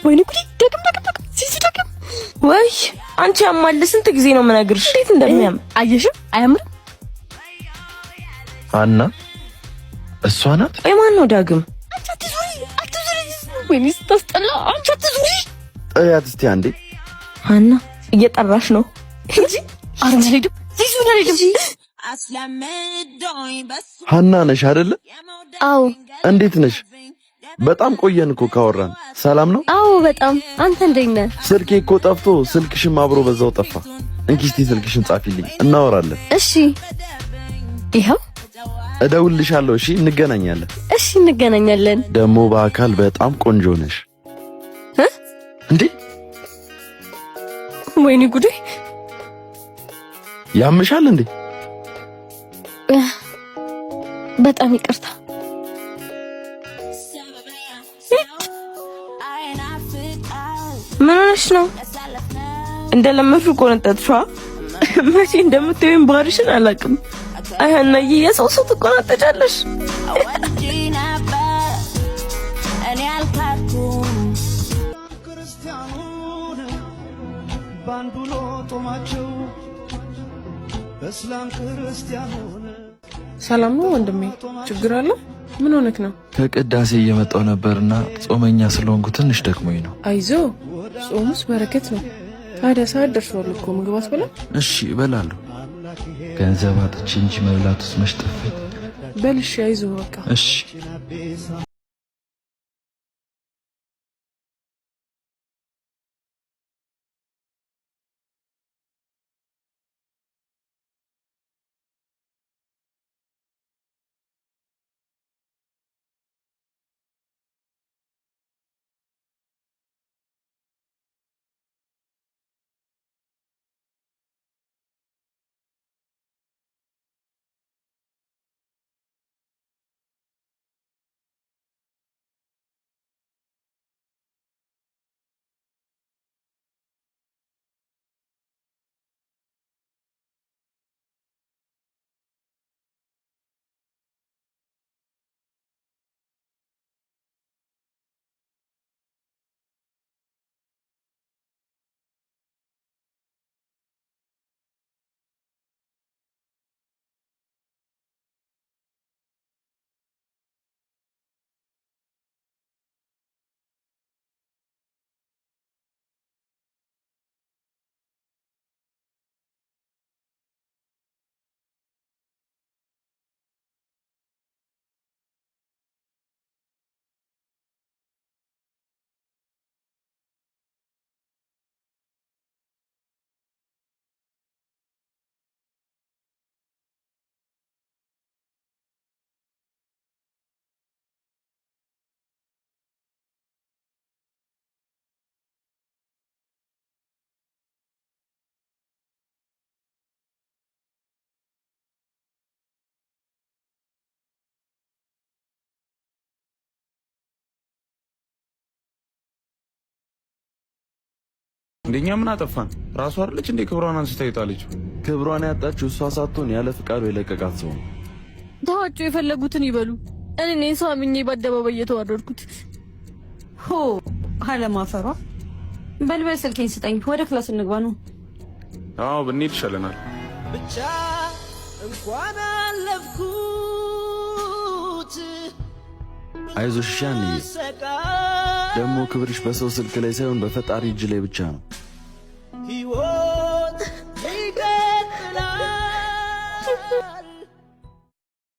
ወይኔ ጉዴ ደግም ሲሲደግም ወይ አንቺ ያማል ስንት ጊዜ ነው የምነግርሽ እንዴት እንደሚያም አየሽም አያምርም አና እሷ ናት ወይ ማን ነው ዳግም አትዙሪ ወይኔ ስታስጠላ አንቺ አትዙሪ ጥሪያት እስቲ አንዴ አና እየጠራሽ ነው እንጂ አረመለድም ሲሱናለድም ሃና ነሽ አይደለ አው እንዴት ነሽ በጣም ቆየን እኮ ካወራን ሰላም ነው አው በጣም አንተ እንዴት ነህ ስልኬ እኮ ጠፍቶ ስልክሽም አብሮ በዛው ጠፋ እንኪስቲ ስልክሽን ጻፊልኝ እናወራለን እሺ ይሄው እደውልልሻለሁ እሺ እንገናኛለን እሺ እንገናኛለን ደሞ በአካል በጣም ቆንጆ ነሽ እንዴ ወይኔ ጉዴ ያምሻል እንዴ በጣም ይቅርታ ምን ሆነሽ ነው እንደለመድኩ ቆነጠጥሽዋ መቼ እንደምትወይም ባርሽን አላውቅም አያናዬ የሰው ሰው ትቆናጠጫለሽ እኔ አልካኩም ክርስቲያኑን ባንዱሎ ጦማቸው እስላም ክርስቲያኑን ሰላም ነው ወንድሜ ችግር አለ ምን ሆነክ ነው ከቅዳሴ እየመጣው ነበርና ጾመኛ ስለሆንኩ ትንሽ ደክሞኝ ነው አይዞ ጾሙስ በረከት ነው ታዲያ ሰዓት ደርሷል እኮ ምግብ አትበላ እሺ እበላለሁ ገንዘብ አጥቼ እንጂ መብላቱስ መሽጠፈኝ በልሽ አይዞ በቃ እሺ እንደኛ ምን አጠፋን ራሷ አይደለች እንዴ ክብሯን አንስታ ይጣለች ክብሯን ያጣችው እሷ ሳትሆን ያለ ፍቃዱ የለቀቃት ሰው ነው ታዋቸው የፈለጉትን ይበሉ እኔ ነኝ ሰው አምኜ በአደባባይ የተዋረድኩት ሆ አለማፈሯ በልበል ስልኬን ስጠኝ ወደ ክላስ እንግባ ነው አዎ ብንሄድ ይሻለናል ብቻ እንኳን አለፍኩት አይዞሽ ሻንዬ ደሞ ክብርሽ በሰው ስልክ ላይ ሳይሆን በፈጣሪ እጅ ላይ ብቻ ነው